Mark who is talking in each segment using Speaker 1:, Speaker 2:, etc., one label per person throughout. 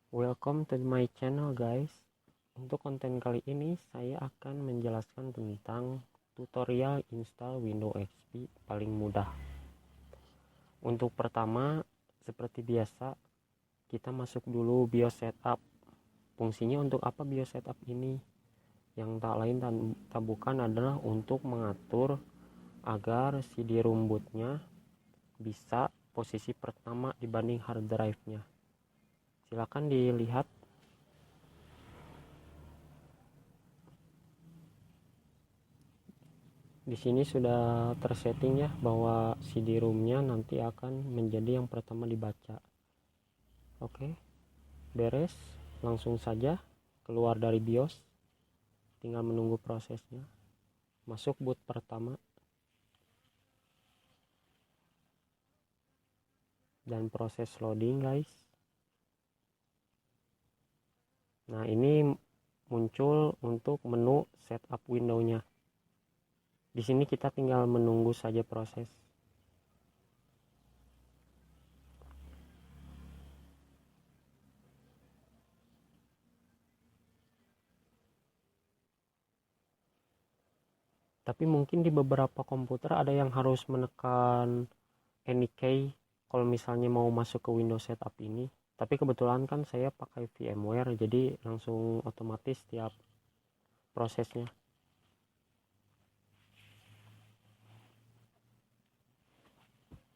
Speaker 1: Welcome to my channel guys. Untuk konten kali ini saya akan menjelaskan tentang tutorial install Windows XP paling mudah. Untuk pertama, seperti biasa, kita masuk dulu BIOS setup. Fungsinya untuk apa BIOS setup ini? Yang tak lain tak bukan adalah untuk mengatur agar CD-ROM bootnya bisa posisi pertama dibanding hard drive-nya. Silakan dilihat. Di sini sudah tersetting ya bahwa CD-ROM-nya nanti akan menjadi yang pertama dibaca. Oke, beres. Langsung saja keluar dari BIOS. Tinggal menunggu prosesnya. Masuk boot pertama. Dan proses loading guys. Nah, ini muncul untuk menu setup window-nya. Di sini kita tinggal menunggu saja proses. Tapi mungkin di beberapa komputer ada yang harus menekan any key kalau misalnya mau masuk ke Windows setup ini. Tapi kebetulan kan saya pakai VMware, jadi langsung otomatis setiap prosesnya.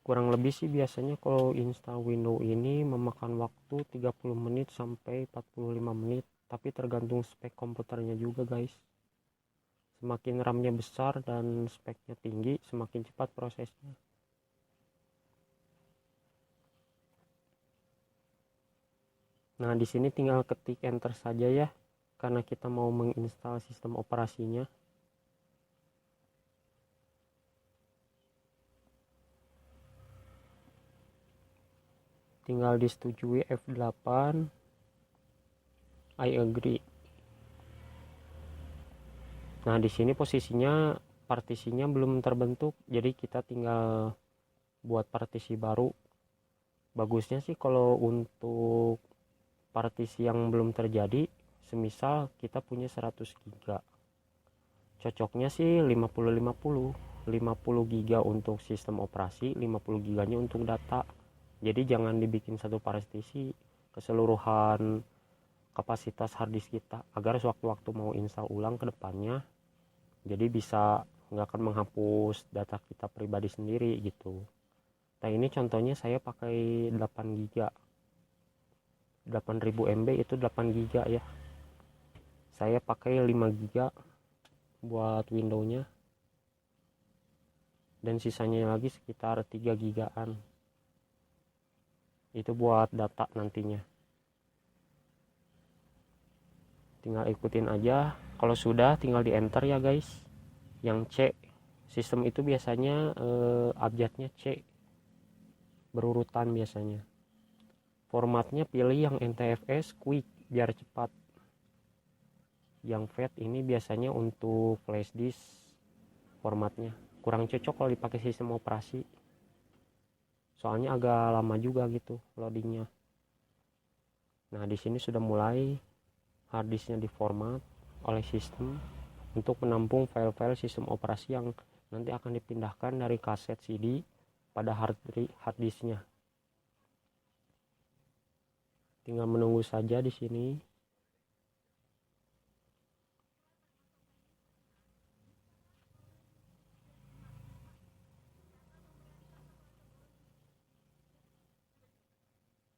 Speaker 1: Kurang lebih sih biasanya kalau install Windows ini memakan waktu 30 menit sampai 45 menit, tapi tergantung spek komputernya juga guys. Semakin RAM-nya besar dan speknya tinggi, semakin cepat prosesnya. Nah, di sini tinggal ketik enter saja ya, karena kita mau menginstal sistem operasinya. Tinggal disetujui F8, I agree. Nah, di sini posisinya partisinya belum terbentuk, jadi kita tinggal buat partisi baru. Bagusnya sih kalau untuk partisi yang belum terjadi, semisal kita punya 100 GB. Cocoknya sih 50-50. 50 GB untuk sistem operasi, 50 GB-nya untuk data. Jadi jangan dibikin satu partisi keseluruhan kapasitas harddisk kita, agar sewaktu-waktu mau install ulang ke depannya jadi bisa nggak akan menghapus data kita pribadi sendiri gitu. Nah, ini contohnya saya pakai 8 GB, 8000 MB itu 8 GB ya. Saya pakai 5 GB buat Windows-nya dan sisanya lagi sekitar 3 GB-an itu buat data nantinya. Tinggal ikutin aja. Kalau sudah tinggal di enter ya guys. Yang C, sistem itu biasanya abjadnya C, berurutan biasanya. Formatnya pilih yang NTFS quick biar cepat. Yang FAT ini biasanya untuk flash disk formatnya. Kurang cocok kalau dipakai sistem operasi, soalnya agak lama juga gitu loadingnya. Nah, di sini sudah mulai harddisknya diformat oleh sistem untuk menampung file-file sistem operasi yang nanti akan dipindahkan dari kaset CD pada harddisknya. Tinggal menunggu saja di sini.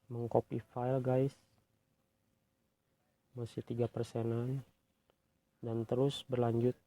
Speaker 1: Mengcopy file guys, masih 3%, dan terus berlanjut.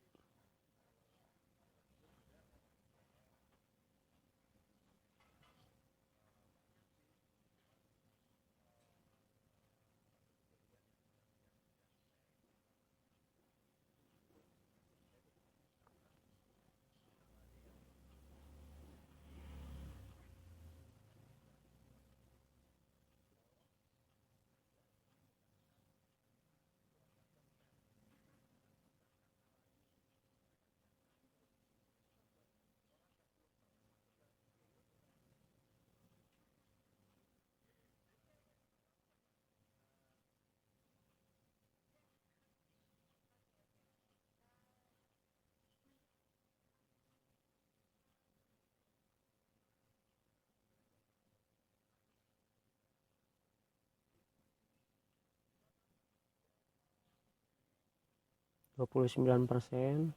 Speaker 1: 29%.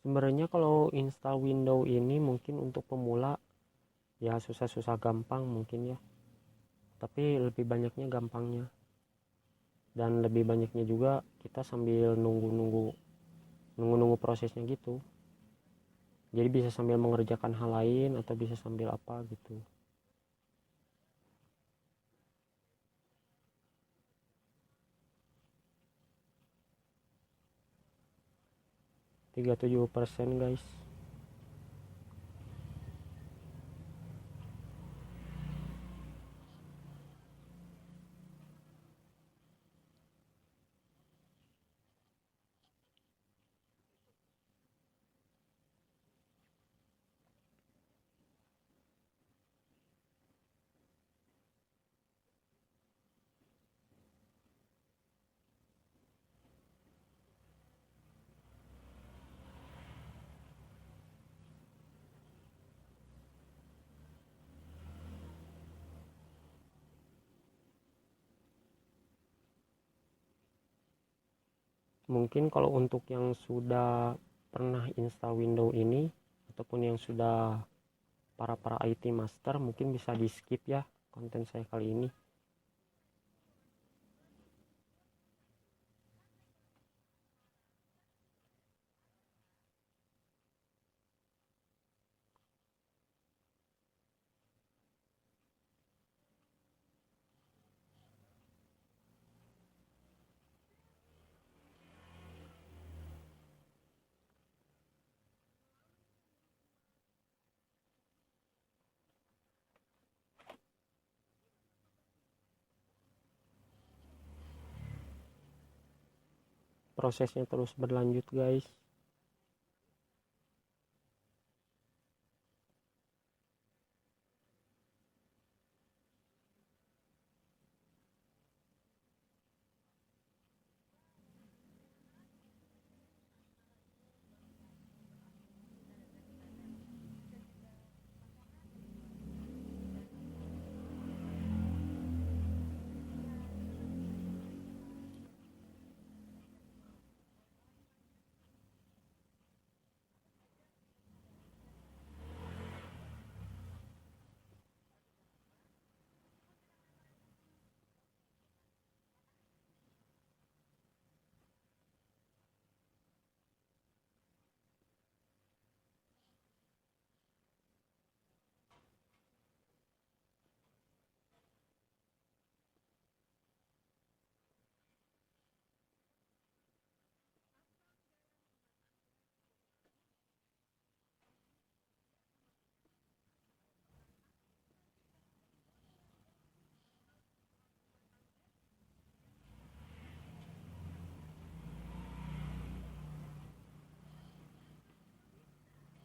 Speaker 1: Sebenarnya kalau install Windows ini mungkin untuk pemula ya susah-susah gampang mungkin ya, tapi lebih banyaknya gampangnya, dan lebih banyaknya juga kita sambil nunggu prosesnya gitu, jadi bisa sambil mengerjakan hal lain atau bisa sambil apa gitu. 37% guys. Mungkin kalau untuk yang sudah pernah install Windows ini ataupun yang sudah para IT master, mungkin bisa di skip ya konten saya kali ini. Prosesnya terus berlanjut guys.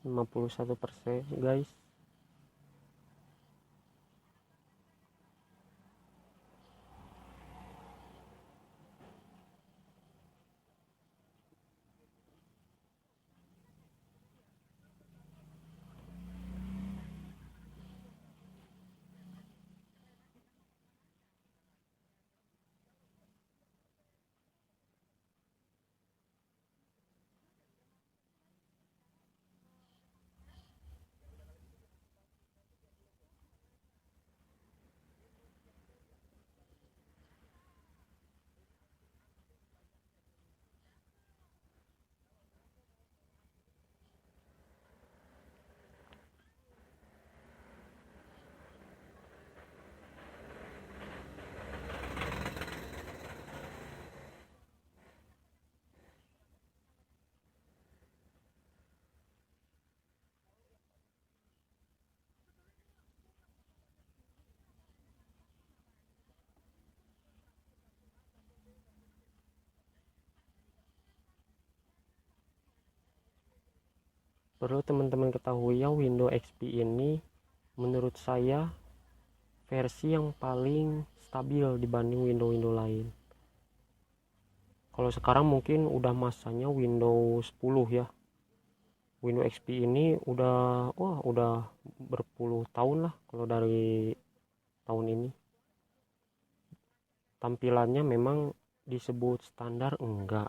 Speaker 1: Persen 51% guys. Perlu teman-teman ketahui ya, Windows XP ini menurut saya versi yang paling stabil dibanding Windows lain. Kalau sekarang mungkin udah masanya Windows 10 ya. Windows XP ini udah berpuluh tahun lah kalau dari tahun ini. tampilannya memang disebut standar enggak,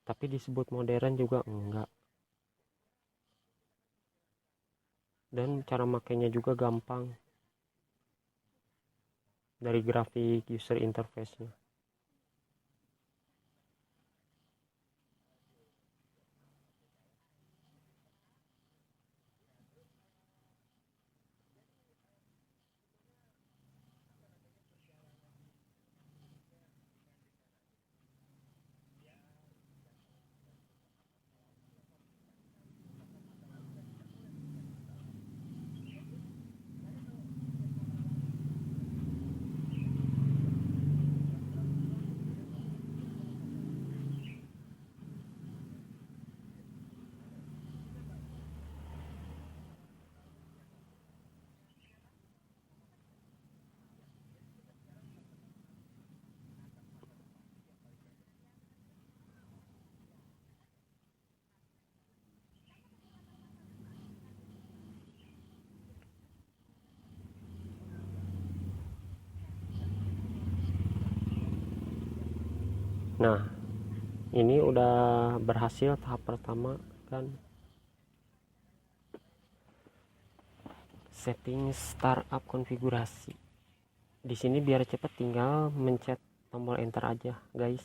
Speaker 1: tapi disebut modern juga enggak, dan cara makainya juga gampang dari grafik user interface-nya. Nah, ini udah berhasil tahap pertama kan. Setting startup konfigurasi. Di sini biar cepat tinggal mencet tombol enter aja, guys.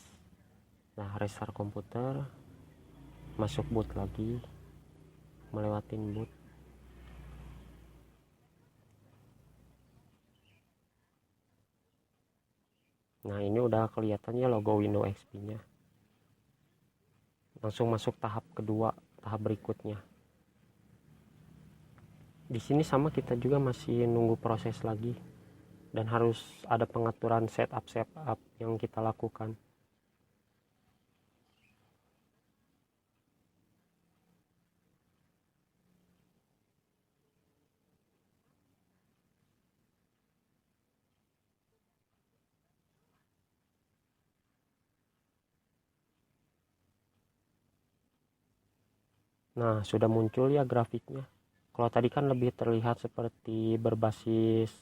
Speaker 1: Nah, restart komputer, masuk boot lagi, melewatin boot. Nah, ini udah kelihatannya logo Windows XP-nya. Langsung masuk tahap kedua, tahap berikutnya. Di sini sama, kita juga masih nunggu proses lagi dan harus ada pengaturan setup yang kita lakukan. Nah, sudah muncul ya grafiknya. Kalau tadi kan lebih terlihat seperti berbasis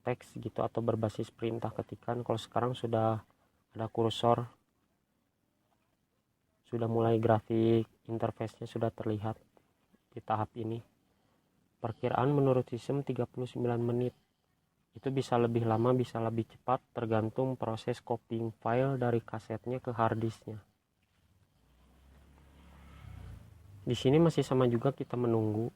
Speaker 1: teks gitu atau berbasis perintah ketikan. Kalau sekarang sudah ada kursor, sudah mulai grafik interface-nya sudah terlihat di tahap ini. Perkiraan menurut sistem 39 menit. Itu bisa lebih lama, bisa lebih cepat, tergantung proses copying file dari kasetnya ke hard disknya. Di sini masih sama juga, kita menunggu.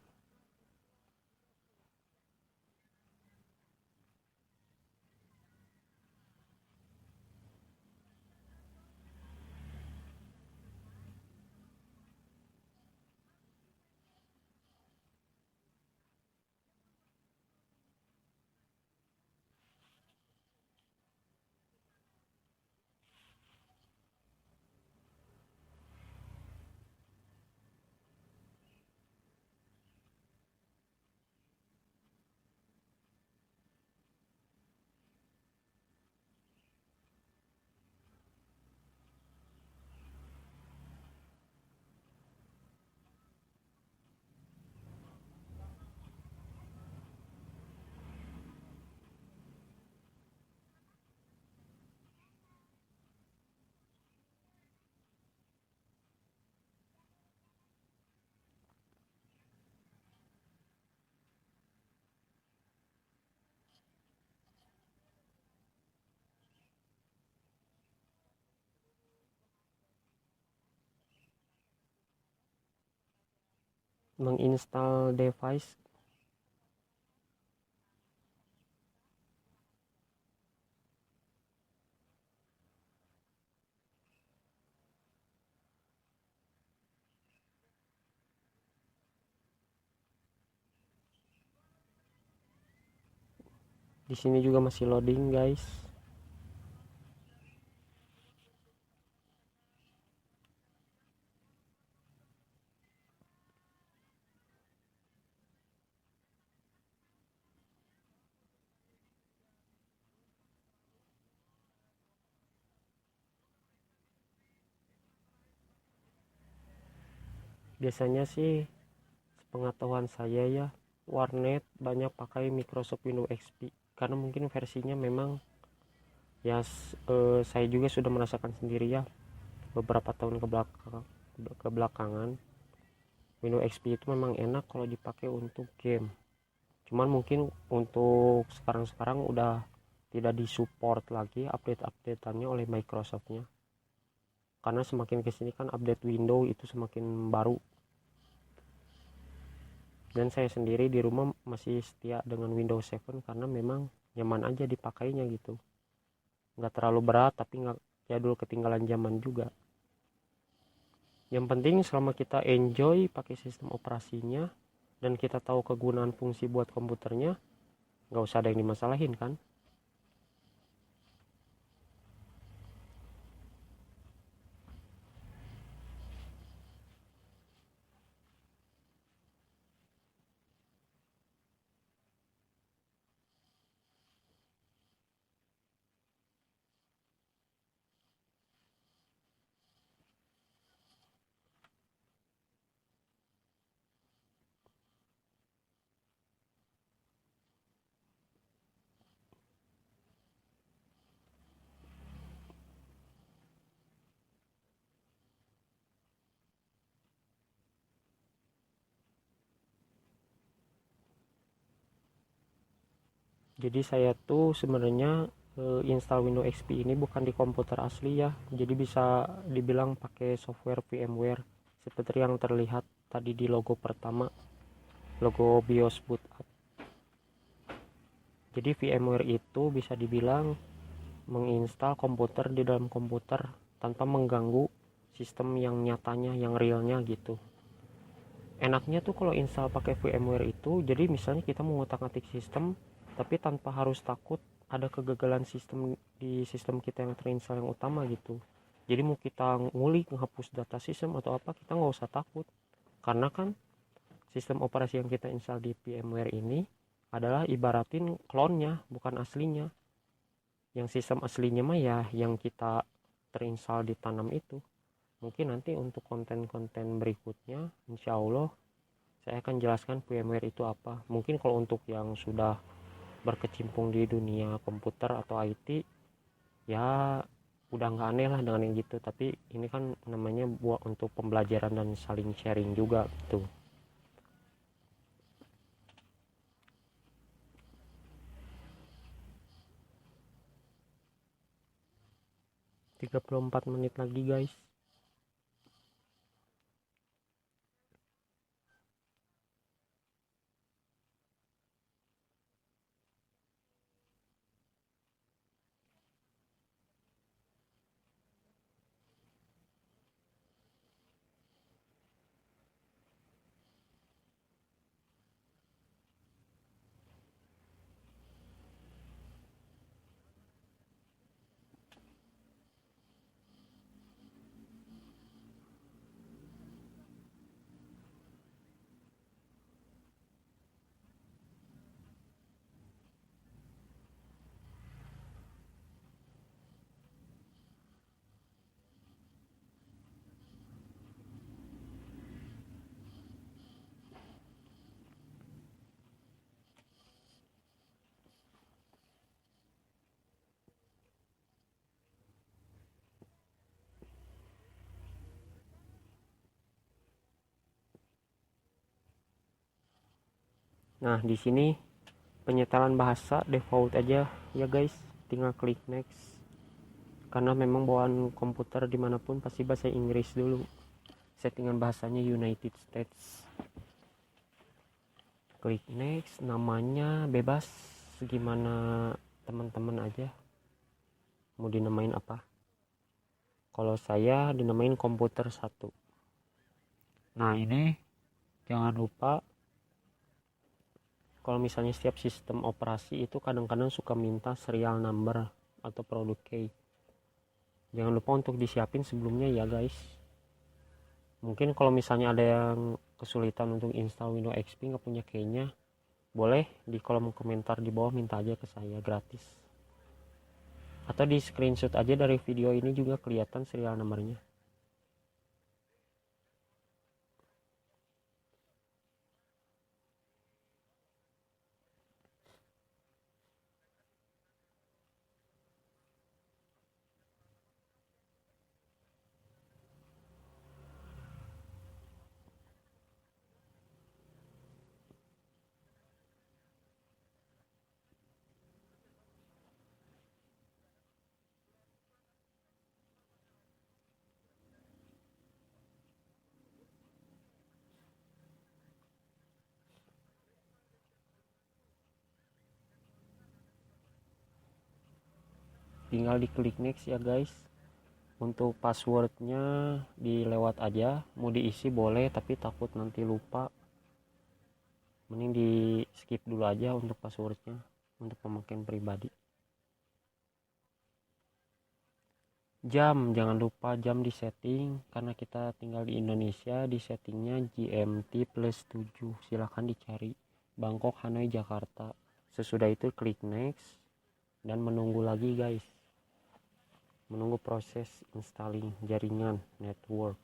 Speaker 1: Menginstal device. Di sini juga masih loading, guys. Biasanya sih pengetahuan saya ya, warnet banyak pakai Microsoft Windows XP karena mungkin versinya memang Ya saya juga sudah merasakan sendiri ya beberapa tahun kebelakangan Windows XP itu memang enak kalau dipakai untuk game. Cuman mungkin untuk sekarang udah tidak disupport lagi update-updateannya oleh Microsoftnya, karena semakin kesini kan update Windows itu semakin baru. Dan saya sendiri di rumah masih setia dengan Windows 7 karena memang nyaman aja dipakainya gitu, nggak terlalu berat tapi nggak jadul ketinggalan zaman juga. Yang penting selama kita enjoy pakai sistem operasinya dan kita tahu kegunaan fungsi buat komputernya, nggak usah ada yang dimasalahin kan. Jadi saya tuh sebenarnya install Windows XP ini bukan di komputer asli ya, jadi bisa dibilang pakai software VMware seperti yang terlihat tadi di logo pertama, logo BIOS boot up. Jadi VMware itu bisa dibilang menginstal komputer di dalam komputer tanpa mengganggu sistem yang nyatanya, yang realnya gitu. Enaknya tuh kalau install pakai VMware itu, jadi misalnya kita mau ngotak-ngatik sistem tapi tanpa harus takut ada kegagalan sistem di sistem kita yang terinstall yang utama gitu. Jadi mau kita ngulik menghapus data sistem atau apa, kita nggak usah takut, karena kan sistem operasi yang kita install di VMware ini adalah ibaratin klonnya, bukan aslinya. Yang sistem aslinya mah ya yang kita terinstall ditanam itu. Mungkin nanti untuk konten-konten berikutnya insya Allah saya akan jelaskan VMware itu apa. Mungkin kalau untuk yang sudah berkecimpung di dunia komputer atau IT ya udah nggak aneh lah dengan yang gitu, tapi ini kan namanya buat untuk pembelajaran dan saling sharing juga tuh. 34 menit lagi guys. Nah di sini penyetelan bahasa default aja ya guys, tinggal klik next, karena memang bawaan komputer dimanapun pasti bahasa Inggris dulu. Settingan bahasanya United States. Klik next, namanya bebas gimana teman-teman aja mau dinamain apa. Kalau saya dinamain komputer 1. Nah ini jangan lupa, kalau misalnya setiap sistem operasi itu kadang-kadang suka minta serial number atau produk key. Jangan lupa untuk disiapin sebelumnya ya guys. Mungkin kalau misalnya ada yang kesulitan untuk install Windows XP nggak punya keynya, boleh di kolom komentar di bawah minta aja ke saya gratis. Atau di screenshot aja dari video ini juga kelihatan serial nomornya. tinggal diklik next ya guys. Untuk passwordnya dilewat aja, mau diisi boleh tapi takut nanti lupa, mending di skip dulu aja untuk passwordnya untuk pemakaian pribadi. Jam, jangan lupa jam di setting karena kita tinggal di Indonesia, di settingnya GMT +7, silahkan dicari Bangkok, Hanoi, Jakarta. Sesudah itu klik next dan menunggu lagi guys, menunggu proses installing jaringan network.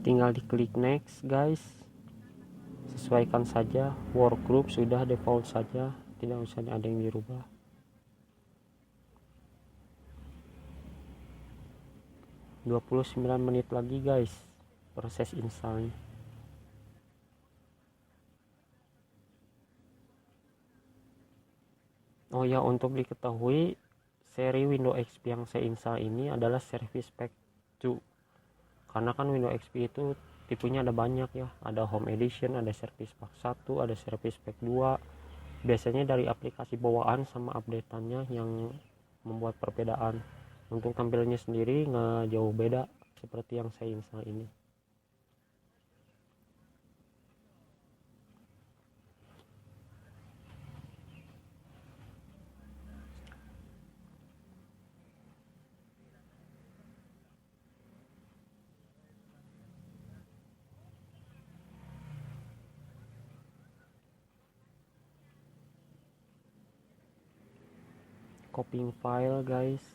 Speaker 1: Tinggal diklik next guys, sesuaikan saja workgroup sudah default saja, tidak usah ada yang dirubah. Dua 29 menit lagi guys proses install. Oh ya, untuk diketahui seri Windows XP yang saya install ini adalah Service Pack 2, karena kan Windows XP itu tipenya ada banyak ya, ada Home Edition, ada Service Pack 1, ada Service Pack 2. Biasanya dari aplikasi bawaan sama updateannya yang membuat perbedaan. Untuk tampilannya sendiri nggak jauh beda seperti yang saya install ini. Copying file guys.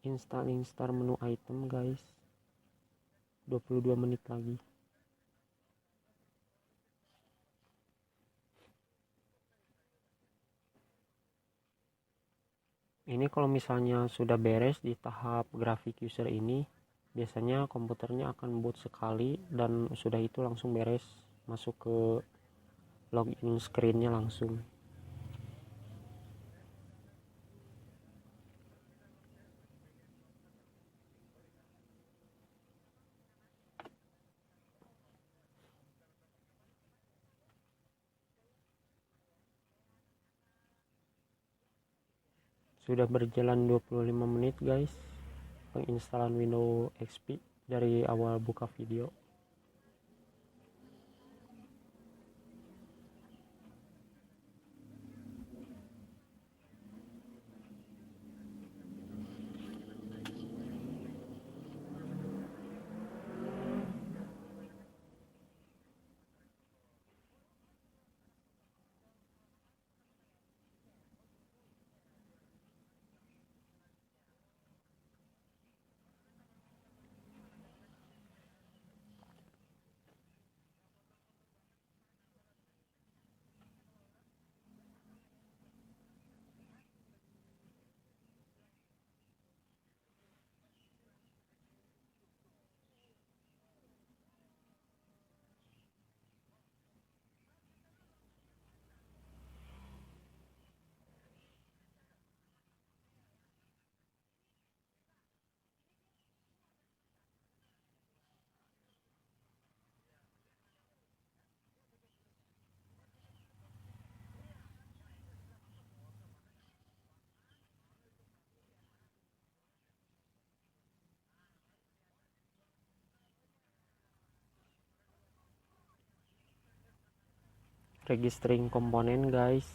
Speaker 1: Installing start menu item guys, 22 menit lagi. Ini kalau misalnya sudah beres di tahap grafik user ini, biasanya komputernya akan boot sekali dan sudah itu langsung beres, masuk ke login screennya langsung. Sudah berjalan 25 menit guys penginstalan Windows XP dari awal buka video. registering komponen guys.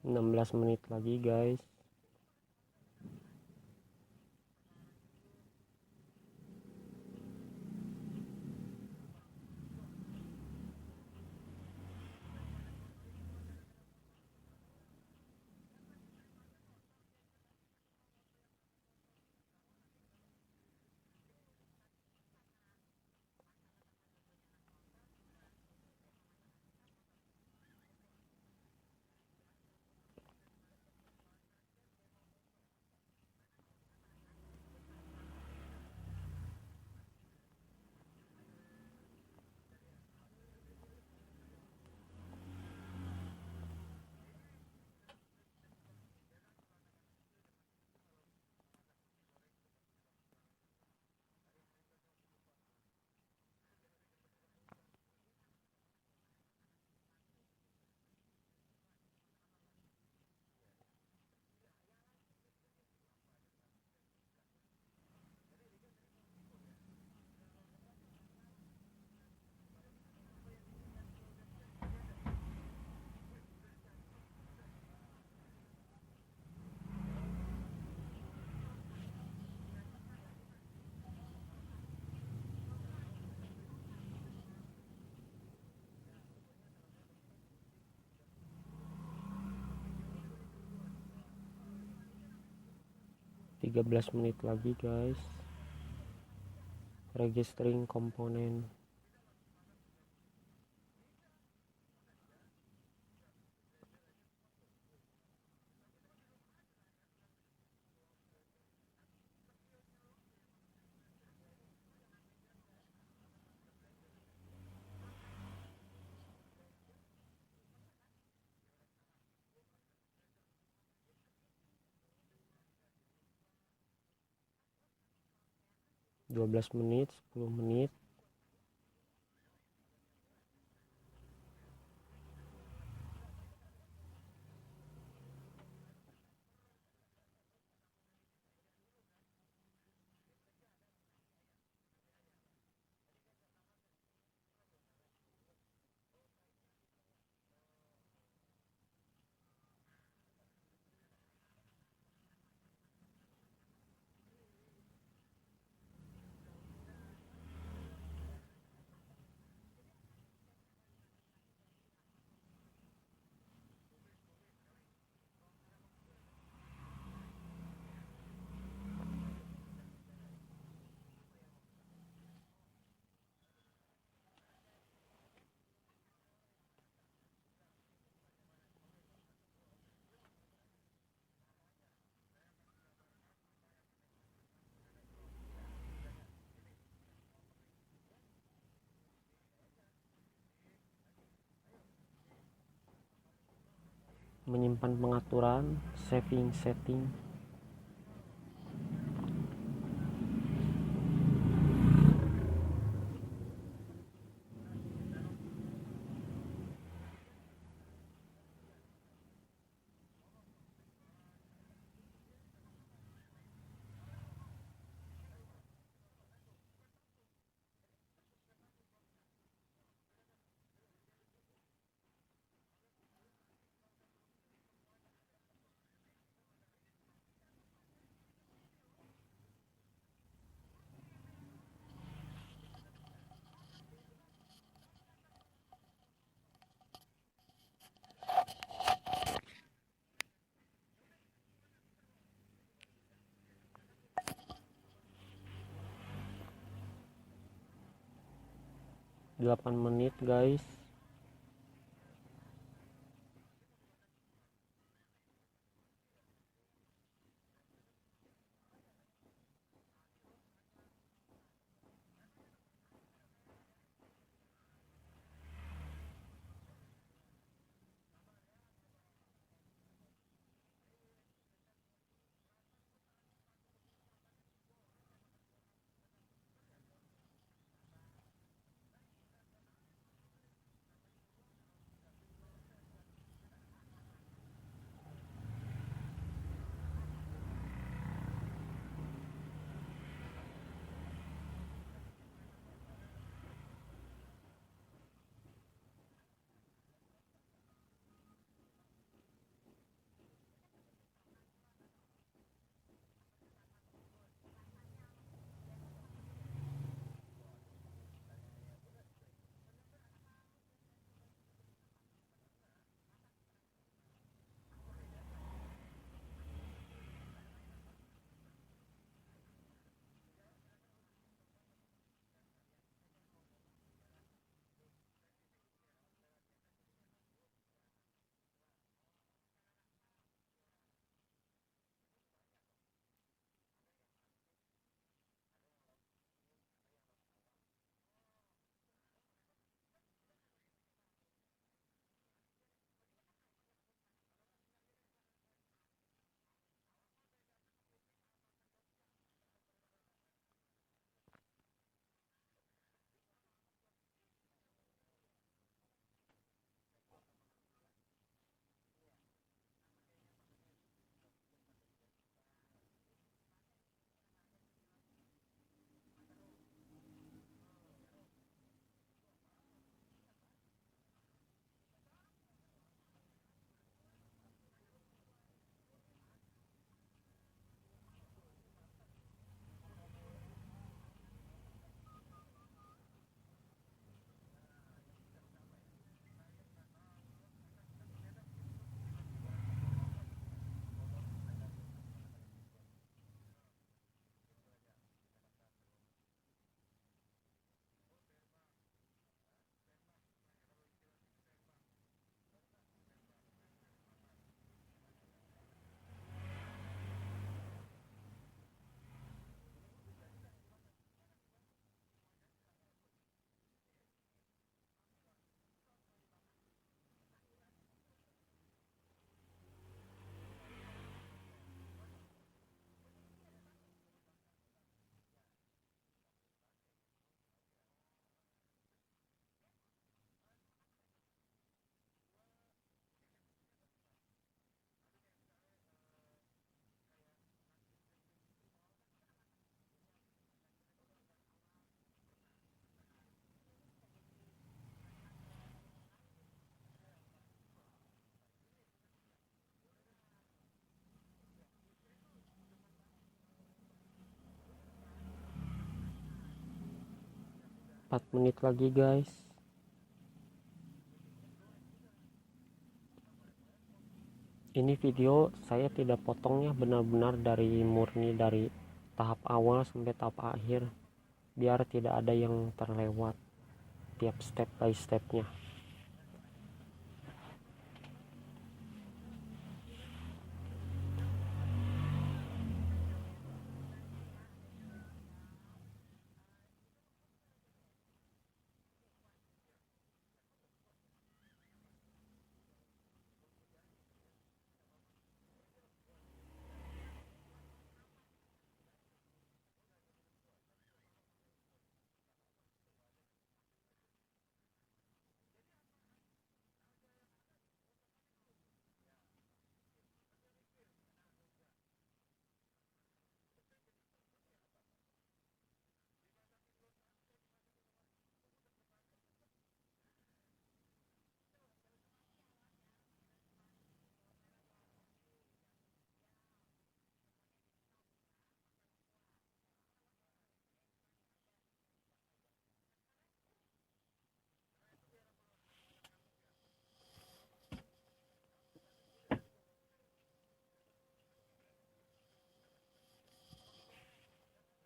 Speaker 1: Enam belas menit lagi guys. Tiga belas menit lagi guys. Registering komponen. Dua belas menit, 10 menit. Menyimpan pengaturan, saving setting. 8 menit guys. Empat menit lagi guys. Ini video saya tidak potongnya, benar-benar dari murni dari tahap awal sampai tahap akhir, biar tidak ada yang terlewat tiap step by stepnya.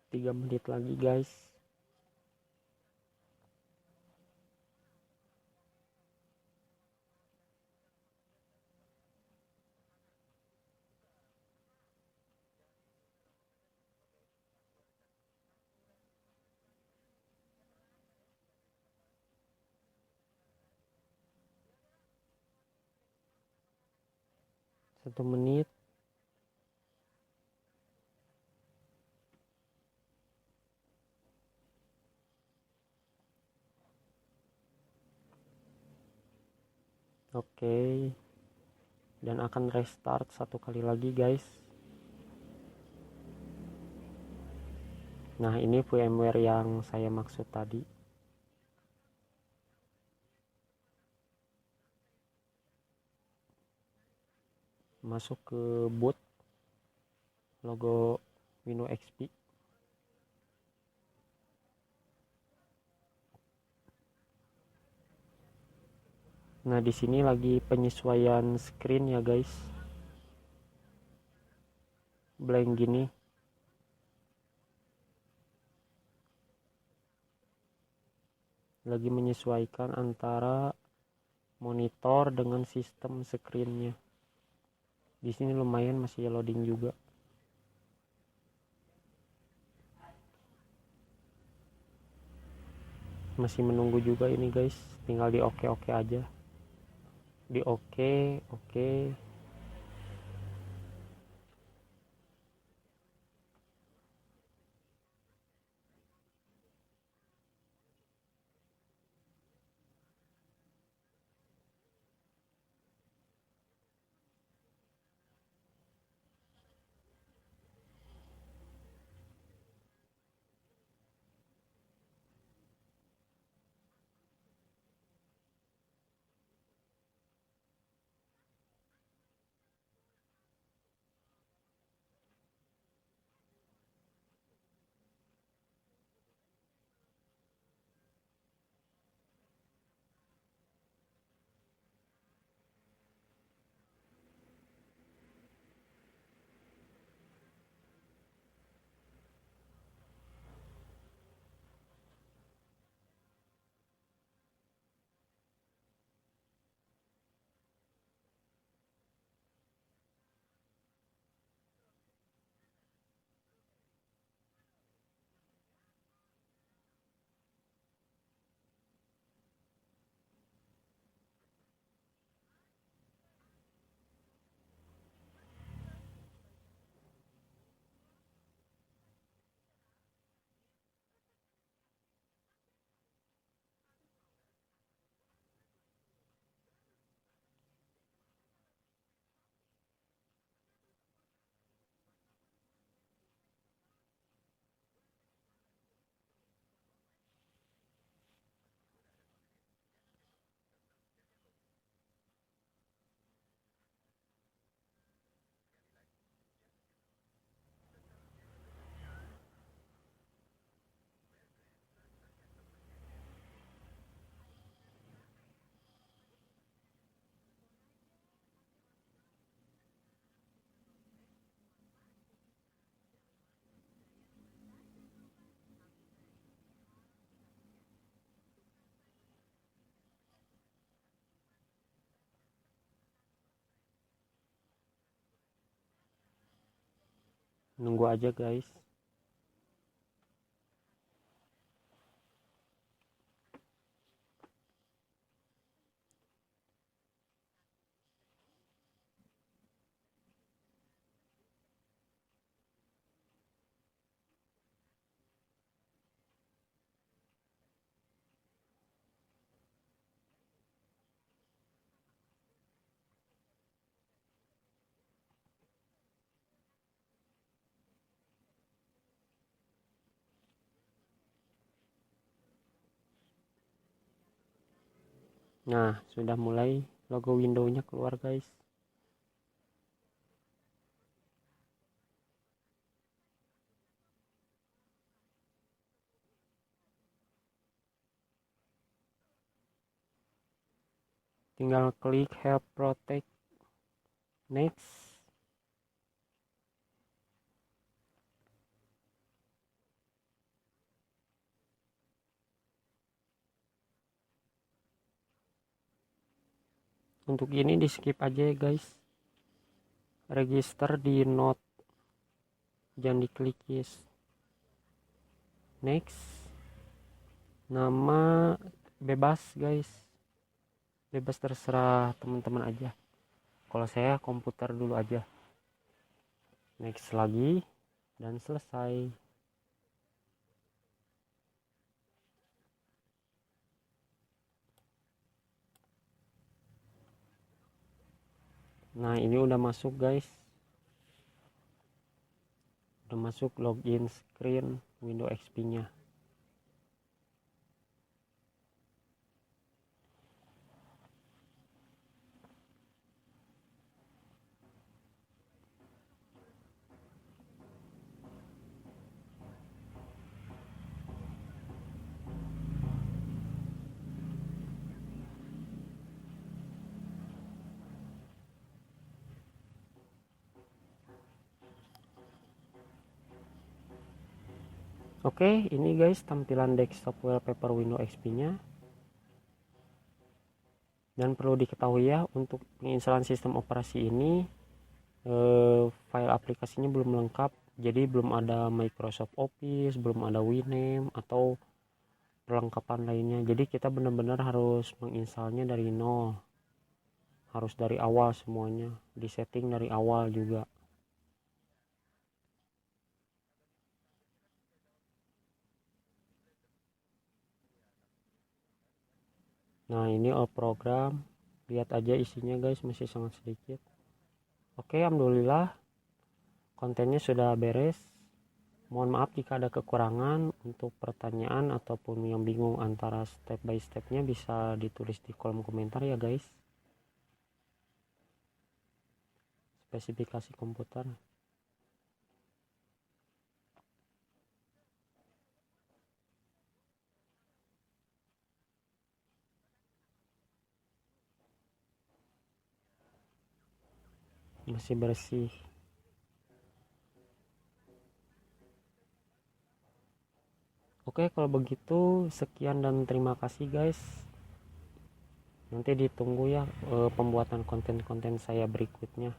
Speaker 1: Tiga menit lagi guys. 1 menit. Oke, dan akan restart 1 kali lagi guys. Nah, ini VMware yang saya maksud tadi. Masuk ke boot, logo Windows XP. Nah, di sini lagi penyesuaian screen ya guys. Blank gini. Lagi menyesuaikan antara monitor dengan sistem screennya. Di sini lumayan masih loading juga. Masih menunggu juga ini guys. Tinggal di oke aja. Di oke. Nunggu aja guys. Nah, sudah mulai logo Windows-nya keluar guys. Tinggal klik help protect, next. Untuk ini di skip aja ya guys. Register di note, jangan diklik yes. Next. Nama bebas guys, bebas terserah teman-teman aja. Kalau saya komputer dulu aja. Next lagi dan selesai. Nah, ini udah masuk guys. Udah masuk login screen Windows XP-nya. Oke, ini guys tampilan desktop wallpaper Windows XP-nya. Dan perlu diketahui ya, untuk penginstalan sistem operasi ini file aplikasinya belum lengkap. Jadi belum ada Microsoft Office, belum ada Winamp atau perlengkapan lainnya. Jadi kita benar-benar harus menginstalnya dari nol. Harus dari awal semuanya, disetting dari awal juga. Nah, ini all program. Lihat aja isinya guys, masih sangat sedikit. Oke, alhamdulillah kontennya sudah beres. Mohon maaf jika ada kekurangan. Untuk pertanyaan ataupun yang bingung antara step by stepnya bisa ditulis di kolom komentar ya guys. Spesifikasi komputer. Masih bersih. Oke, kalau begitu sekian dan terima kasih guys. Nanti ditunggu ya pembuatan konten-konten saya berikutnya.